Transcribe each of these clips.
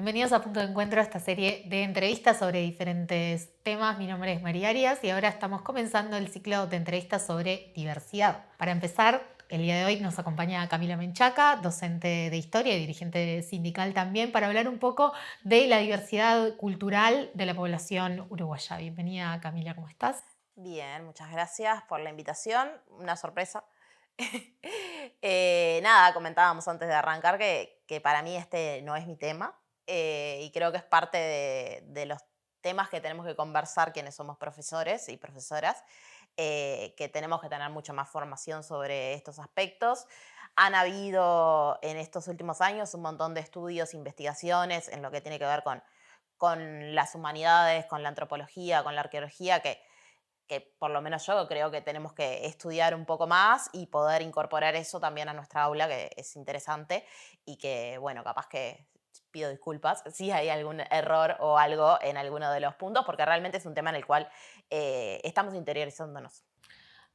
Bienvenidos a Punto de Encuentro, esta serie de entrevistas sobre diferentes temas. Mi nombre es María Arias y ahora estamos comenzando el ciclo de entrevistas sobre diversidad. Para empezar, el día de hoy nos acompaña Camila Menchaca, docente de historia y dirigente sindical también, para hablar un poco de la diversidad cultural de la población uruguaya. Bienvenida, Camila, ¿cómo estás? Bien, muchas gracias por la invitación. Una sorpresa. Nada, comentábamos antes de arrancar que para mí este no es mi tema y creo que es parte de los temas que tenemos que conversar quienes somos profesores y profesoras, que tenemos que tener mucha más formación sobre estos aspectos. Han habido en estos últimos años un montón de estudios, investigaciones en lo que tiene que ver con las humanidades, con la antropología, con la arqueología, que por lo menos yo creo que tenemos que estudiar un poco más y poder incorporar eso también a nuestra aula, que es interesante y que, bueno, capaz que pido disculpas si hay algún error o algo en alguno de los puntos, porque realmente es un tema en el cual estamos interiorizándonos.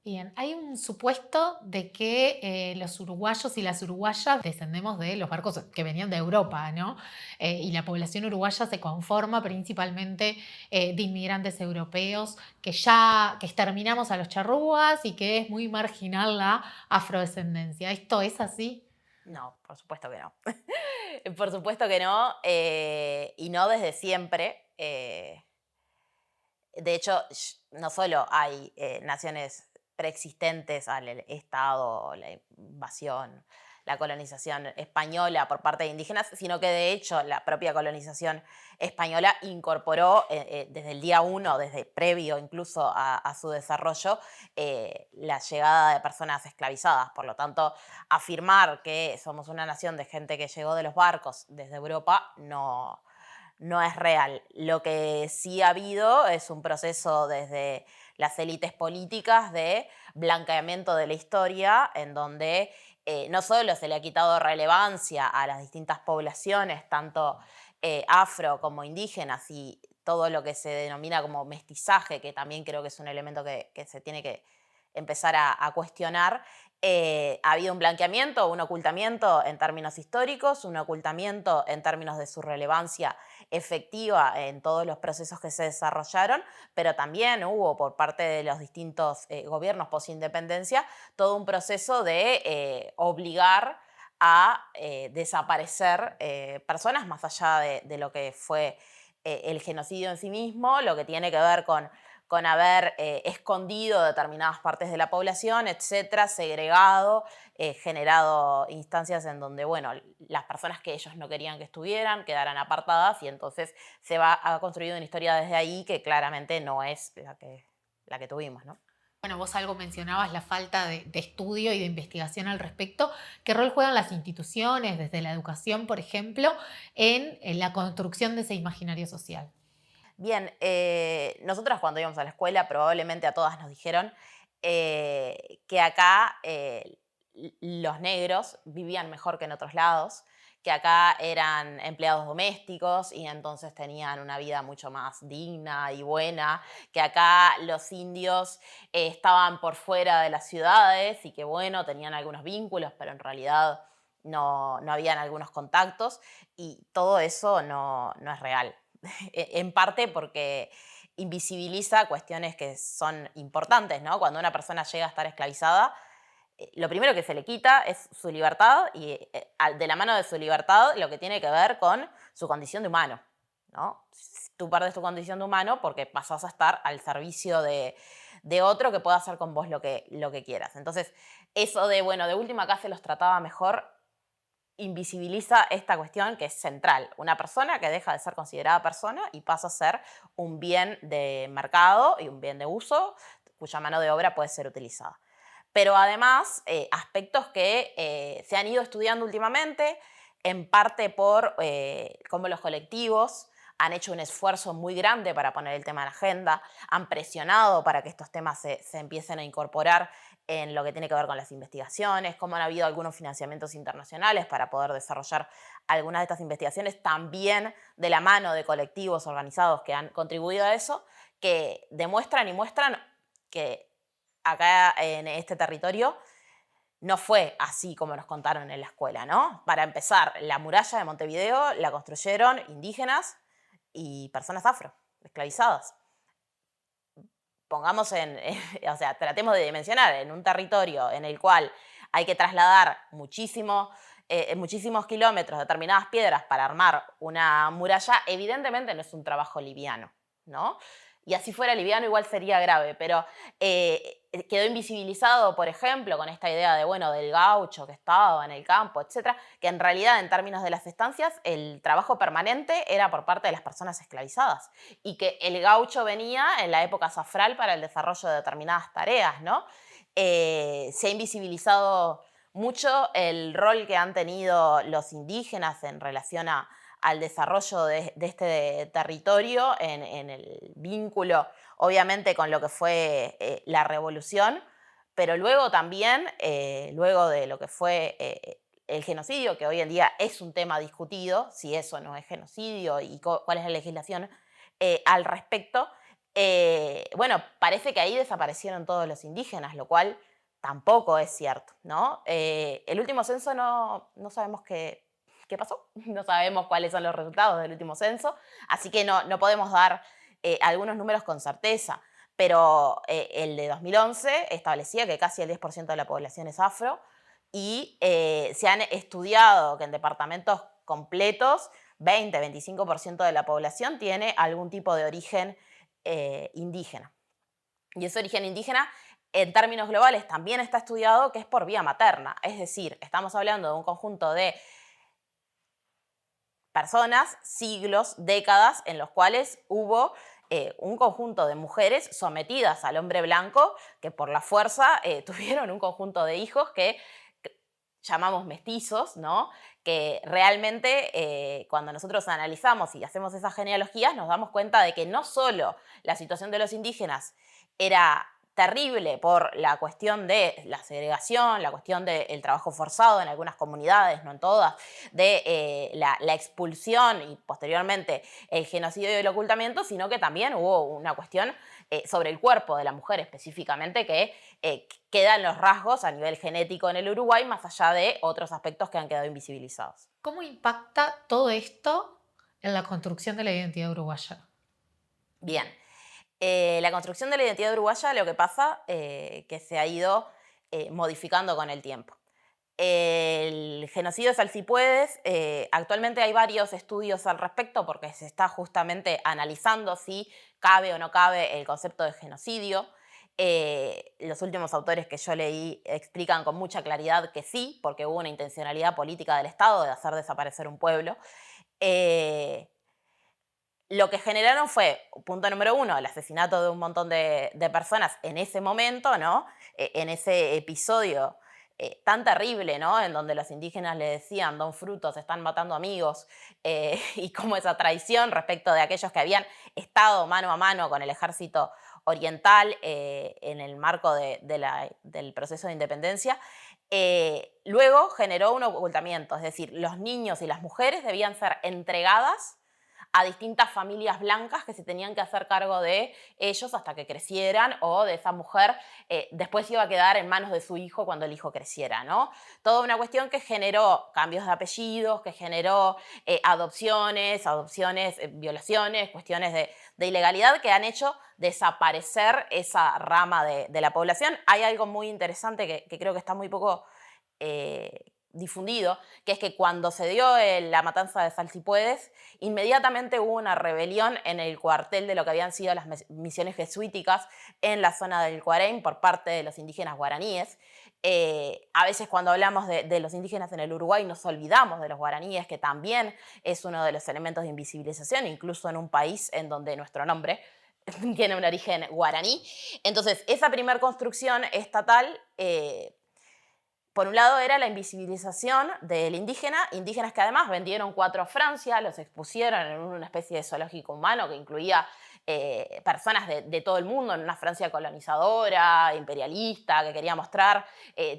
Bien, hay un supuesto de que los uruguayos y las uruguayas descendemos de los barcos que venían de Europa, ¿no? Y la población uruguaya se conforma principalmente de inmigrantes europeos que exterminamos a los charrúas y que es muy marginal la afrodescendencia. ¿Esto es así? No, por supuesto que no. Por supuesto que no, y no desde siempre. De hecho, no solo hay naciones preexistentes al Estado, la invasión, la colonización española por parte de indígenas, sino que de hecho la propia colonización española incorporó desde el día uno, desde previo incluso a su desarrollo, la llegada de personas esclavizadas. Por lo tanto, afirmar que somos una nación de gente que llegó de los barcos desde Europa no es real. Lo que sí ha habido es un proceso desde las élites políticas de blanqueamiento de la historia, en donde no solo se le ha quitado relevancia a las distintas poblaciones, tanto afro como indígenas, y todo lo que se denomina como mestizaje, que también creo que es un elemento que se tiene que empezar a cuestionar. Ha habido un blanqueamiento, un ocultamiento en términos históricos, un ocultamiento en términos de su relevancia efectiva en todos los procesos que se desarrollaron, pero también hubo por parte de los distintos gobiernos posindependencia todo un proceso de obligar a desaparecer personas más allá de lo que fue el genocidio en sí mismo, lo que tiene que ver con haber escondido determinadas partes de la población, etcétera, segregado, generado instancias en donde, bueno, las personas que ellos no querían que estuvieran quedaran apartadas, y entonces ha construido una historia desde ahí que claramente no es la que tuvimos, ¿no? Bueno, vos algo mencionabas, la falta de estudio y de investigación al respecto. ¿Qué rol juegan las instituciones, desde la educación, por ejemplo, en la construcción de ese imaginario social? Bien, nosotras cuando íbamos a la escuela probablemente a todas nos dijeron que acá los negros vivían mejor que en otros lados, que acá eran empleados domésticos y entonces tenían una vida mucho más digna y buena, que acá los indios estaban por fuera de las ciudades y que bueno, tenían algunos vínculos, pero en realidad no habían algunos contactos, y todo eso no es real. En parte porque invisibiliza cuestiones que son importantes, ¿no? Cuando una persona llega a estar esclavizada, lo primero que se le quita es su libertad y de la mano de su libertad lo que tiene que ver con su condición de humano, ¿no? Tú perdes tu condición de humano porque pasás a estar al servicio de otro que pueda hacer con vos lo que quieras. Entonces, eso de, bueno, de última acá se los trataba mejor, invisibiliza esta cuestión que es central. Una persona que deja de ser considerada persona y pasa a ser un bien de mercado y un bien de uso cuya mano de obra puede ser utilizada. Pero además, aspectos que se han ido estudiando últimamente, en parte por cómo los colectivos han hecho un esfuerzo muy grande para poner el tema en la agenda, han presionado para que estos temas se empiecen a incorporar en lo que tiene que ver con las investigaciones, cómo han habido algunos financiamientos internacionales para poder desarrollar algunas de estas investigaciones, también de la mano de colectivos organizados que han contribuido a eso, que demuestran y muestran que acá en este territorio no fue así como nos contaron en la escuela, ¿no? Para empezar, la muralla de Montevideo la construyeron indígenas y personas afro, esclavizadas. Pongamos o sea, tratemos de dimensionar en un territorio en el cual hay que trasladar muchísimos kilómetros, determinadas piedras para armar una muralla, evidentemente no es un trabajo liviano, ¿no? Y así fuera liviano igual sería grave, pero quedó invisibilizado, por ejemplo, con esta idea de, bueno, del gaucho que estaba en el campo, etcétera, que en realidad en términos de las estancias el trabajo permanente era por parte de las personas esclavizadas y que el gaucho venía en la época zafral para el desarrollo de determinadas tareas, ¿no? Se ha invisibilizado mucho el rol que han tenido los indígenas en relación al desarrollo de este territorio, en el vínculo, obviamente, con lo que fue la revolución, pero luego también, luego de lo que fue el genocidio, que hoy en día es un tema discutido, si eso no es genocidio y cuál es la legislación al respecto, bueno, parece que ahí desaparecieron todos los indígenas, lo cual tampoco es cierto, ¿no? El último censo no sabemos qué pasó, no sabemos cuáles son los resultados del último censo, así que no podemos dar algunos números con certeza, pero el de 2011 establecía que casi el 10% de la población es afro y se han estudiado que en departamentos completos 20-25% de la población tiene algún tipo de origen indígena. Y ese origen indígena, en términos globales, también está estudiado que es por vía materna. Es decir, estamos hablando de un conjunto de personas, siglos, décadas, en los cuales hubo un conjunto de mujeres sometidas al hombre blanco que por la fuerza tuvieron un conjunto de hijos que llamamos mestizos, ¿no? Que realmente cuando nosotros analizamos y hacemos esas genealogías nos damos cuenta de que no solo la situación de los indígenas era terrible por la cuestión de la segregación, la cuestión del trabajo forzado en algunas comunidades, no en todas, de la expulsión y posteriormente el genocidio y el ocultamiento, sino que también hubo una cuestión sobre el cuerpo de la mujer específicamente que quedan los rasgos a nivel genético en el Uruguay, más allá de otros aspectos que han quedado invisibilizados. ¿Cómo impacta todo esto en la construcción de la identidad uruguaya? Bien, la construcción de la identidad uruguaya lo que pasa que se ha ido modificando con el tiempo. El genocidio de Salsipuedes, actualmente hay varios estudios al respecto porque se está justamente analizando si cabe o no cabe el concepto de genocidio. Los últimos autores que yo leí explican con mucha claridad que sí, porque hubo una intencionalidad política del Estado de hacer desaparecer un pueblo. Lo que generaron fue, punto número uno, el asesinato de un montón de personas en ese momento, ¿no? En ese episodio tan terrible, ¿no? En donde los indígenas le decían, don frutos, están matando amigos, y como esa traición respecto de aquellos que habían estado mano a mano con el ejército oriental en el marco del proceso de independencia, luego generó un ocultamiento, es decir, los niños y las mujeres debían ser entregadas a distintas familias blancas que se tenían que hacer cargo de ellos hasta que crecieran, o de esa mujer después iba a quedar en manos de su hijo cuando el hijo creciera, ¿no? Toda una cuestión que generó cambios de apellidos, que generó adopciones, violaciones, cuestiones de ilegalidad que han hecho desaparecer esa rama de la población. Hay algo muy interesante que creo que está muy poco difundido, que es que cuando se dio la matanza de Salsipuedes, inmediatamente hubo una rebelión en el cuartel de lo que habían sido las misiones jesuíticas en la zona del Cuareim por parte de los indígenas guaraníes. A veces cuando hablamos de los indígenas en el Uruguay nos olvidamos de los guaraníes, que también es uno de los elementos de invisibilización, incluso en un país en donde nuestro nombre tiene un origen guaraní. Entonces, esa primera construcción estatal por un lado era la invisibilización del indígena, indígenas que además vendieron 4 a Francia, los expusieron en una especie de zoológico humano que incluía personas de todo el mundo, en una Francia colonizadora, imperialista, que quería mostrar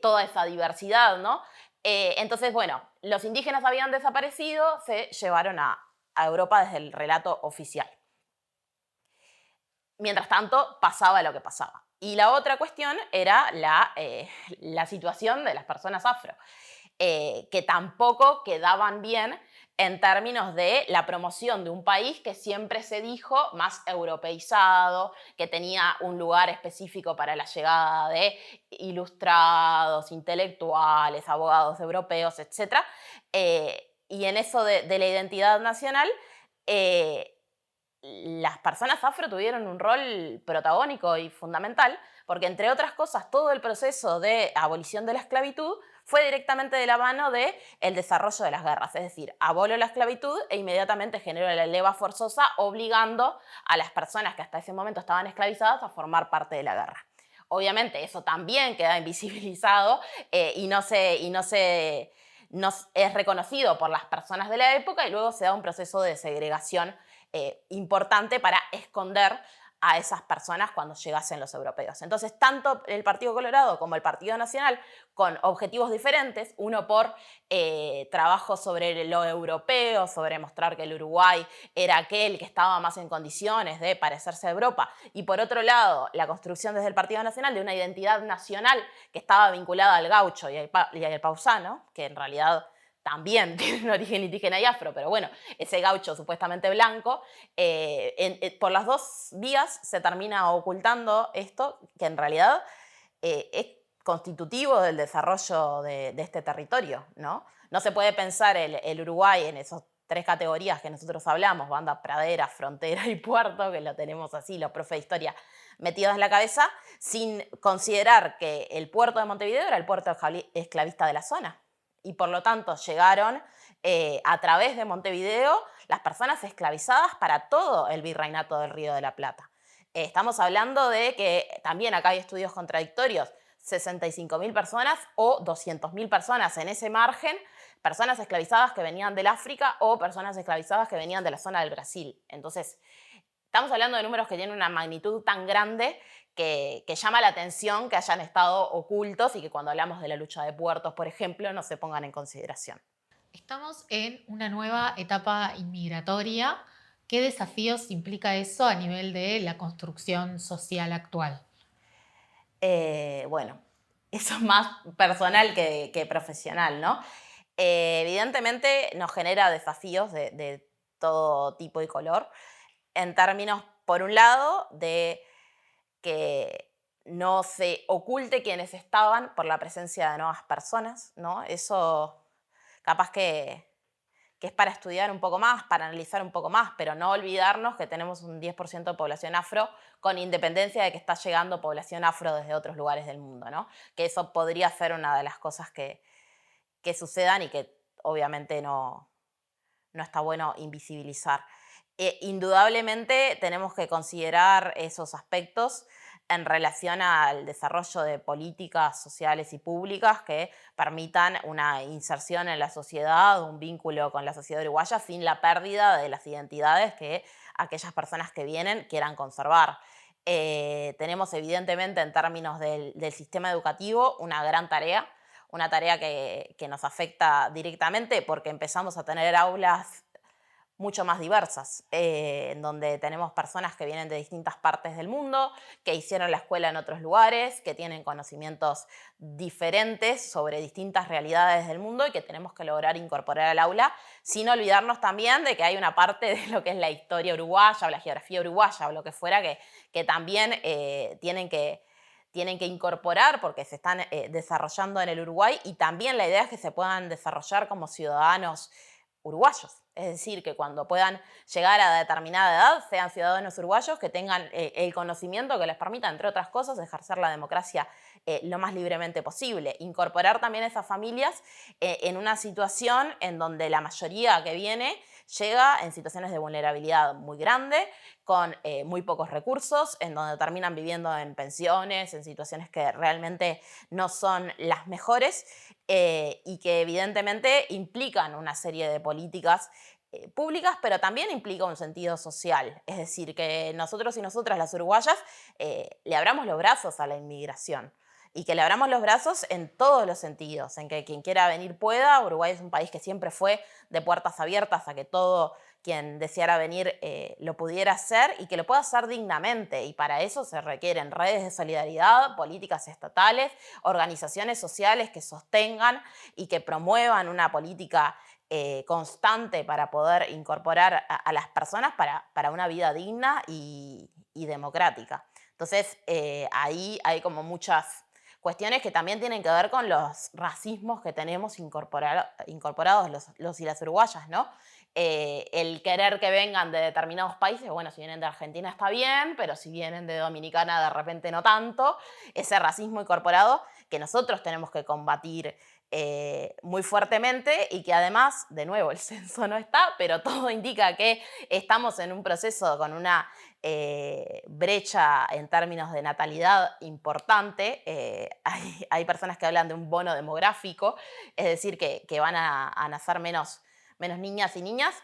toda esa diversidad, ¿no? Entonces, bueno, los indígenas habían desaparecido, se llevaron a Europa desde el relato oficial. Mientras tanto, pasaba lo que pasaba. Y la otra cuestión era la situación de las personas afro, que tampoco quedaban bien en términos de la promoción de un país que siempre se dijo más europeizado, que tenía un lugar específico para la llegada de ilustrados, intelectuales, abogados europeos, etc. Y en eso de la identidad nacional, eh, las personas afro tuvieron un rol protagónico y fundamental, porque entre otras cosas todo el proceso de abolición de la esclavitud fue directamente de la mano del desarrollo de las guerras, es decir, abolió la esclavitud e inmediatamente generó la leva forzosa obligando a las personas que hasta ese momento estaban esclavizadas a formar parte de la guerra. Obviamente eso también queda invisibilizado no es reconocido por las personas de la época y luego se da un proceso de segregación importante para esconder a esas personas cuando llegasen los europeos. Entonces, tanto el Partido Colorado como el Partido Nacional, con objetivos diferentes, uno por trabajo sobre lo europeo, sobre mostrar que el Uruguay era aquel que estaba más en condiciones de parecerse a Europa, y por otro lado, la construcción desde el Partido Nacional de una identidad nacional que estaba vinculada al gaucho y al pausano, que en realidad también tiene un origen indígena y afro, pero bueno, ese gaucho supuestamente blanco, por las dos vías se termina ocultando esto, que en realidad es constitutivo del desarrollo de este territorio, ¿no? No se puede pensar el Uruguay en esas tres categorías que nosotros hablamos, banda pradera, frontera y puerto, que lo tenemos así, los profes de historia metidos en la cabeza, sin considerar que el puerto de Montevideo era el puerto esclavista de la zona. Y por lo tanto llegaron a través de Montevideo las personas esclavizadas para todo el virreinato del Río de la Plata. Estamos hablando de que también acá hay estudios contradictorios, 65.000 personas o 200.000 personas en ese margen, personas esclavizadas que venían del África o personas esclavizadas que venían de la zona del Brasil. Entonces, estamos hablando de números que tienen una magnitud tan grande que llama la atención que hayan estado ocultos y que cuando hablamos de la lucha de puertos, por ejemplo, no se pongan en consideración. Estamos en una nueva etapa inmigratoria. ¿Qué desafíos implica eso a nivel de la construcción social actual? Bueno, eso es más personal que profesional, ¿no? Evidentemente nos genera desafíos de todo tipo y color, en términos, por un lado, de que no se oculte quienes estaban por la presencia de nuevas personas, ¿no? Eso capaz que es para estudiar un poco más, para analizar un poco más, pero no olvidarnos que tenemos un 10% de población afro, con independencia de que está llegando población afro desde otros lugares del mundo, ¿no? Que eso podría ser una de las cosas que sucedan y que obviamente no está bueno invisibilizar. Indudablemente tenemos que considerar esos aspectos en relación al desarrollo de políticas sociales y públicas que permitan una inserción en la sociedad, un vínculo con la sociedad uruguaya sin la pérdida de las identidades que aquellas personas que vienen quieran conservar. Tenemos evidentemente en términos del sistema educativo una tarea que nos afecta directamente porque empezamos a tener aulas mucho más diversas, en donde tenemos personas que vienen de distintas partes del mundo, que hicieron la escuela en otros lugares, que tienen conocimientos diferentes sobre distintas realidades del mundo y que tenemos que lograr incorporar al aula, sin olvidarnos también de que hay una parte de lo que es la historia uruguaya o la geografía uruguaya o lo que fuera que también tienen que incorporar porque se están desarrollando en el Uruguay y también la idea es que se puedan desarrollar como ciudadanos uruguayos. Es decir, que cuando puedan llegar a determinada edad sean ciudadanos uruguayos que tengan el conocimiento que les permita, entre otras cosas, ejercer la democracia lo más libremente posible. Incorporar también a esas familias en una situación en donde la mayoría que viene llega en situaciones de vulnerabilidad muy grande, con muy pocos recursos, en donde terminan viviendo en pensiones, en situaciones que realmente no son las mejores y que evidentemente implican una serie de políticas públicas, pero también implica un sentido social. Es decir, que nosotros y nosotras, las uruguayas, le abramos los brazos a la inmigración. y que le abramos los brazos en todos los sentidos, en que quien quiera venir pueda. Uruguay es un país que siempre fue de puertas abiertas a que todo quien deseara venir lo pudiera hacer y que lo pueda hacer dignamente. Y para eso se requieren redes de solidaridad, políticas estatales, organizaciones sociales que sostengan y que promuevan una política constante para poder incorporar a las personas para una vida digna y democrática. Entonces, ahí hay como muchas cuestiones que también tienen que ver con los racismos que tenemos incorporados los y las uruguayas, ¿no? El querer que vengan de determinados países, bueno, si vienen de Argentina está bien, pero si vienen de Dominicana de repente no tanto, ese racismo incorporado que nosotros tenemos que combatir muy fuertemente y que además, de nuevo, el censo no está, pero todo indica que estamos en un proceso con una brecha en términos de natalidad importante. Hay personas que hablan de un bono demográfico, es decir, que van a nacer menos niñas y niñas,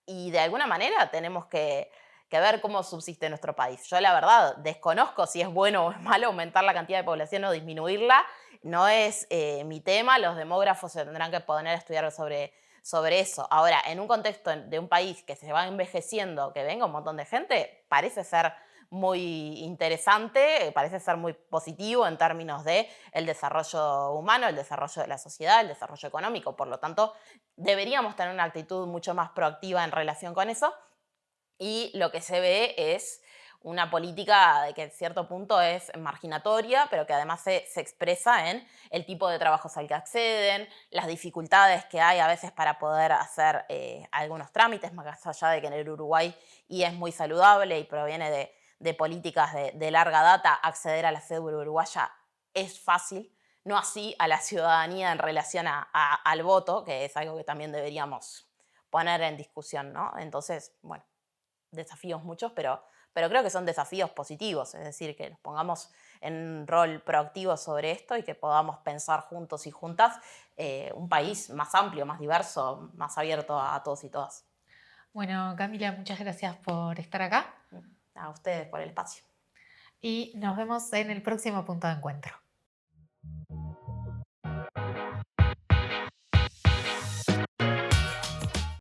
y de alguna manera tenemos que ver cómo subsiste nuestro país. Yo la verdad desconozco si es bueno o es malo aumentar la cantidad de población o disminuirla, no es mi tema, los demógrafos se tendrán que poner a estudiar sobre eso. Ahora, en un contexto de un país que se va envejeciendo, que venga un montón de gente, parece ser muy interesante, parece ser muy positivo en términos de el desarrollo humano, el desarrollo de la sociedad, el desarrollo económico. Por lo tanto, deberíamos tener una actitud mucho más proactiva en relación con eso. Y lo que se ve es una política de que en cierto punto es marginatoria, pero que además se expresa en el tipo de trabajos al que acceden, las dificultades que hay a veces para poder hacer algunos trámites, más allá de que en el Uruguay y es muy saludable y proviene de políticas de larga data, acceder a la cédula uruguaya es fácil, no así a la ciudadanía en relación al voto, que es algo que también deberíamos poner en discusión, ¿no? Entonces, bueno, desafíos muchos, pero creo que son desafíos positivos, es decir, que nos pongamos en rol proactivo sobre esto y que podamos pensar juntos y juntas un país más amplio, más diverso, más abierto a todos y todas. Bueno, Camila, muchas gracias por estar acá A ustedes por el espacio. y nos vemos en el próximo punto de encuentro.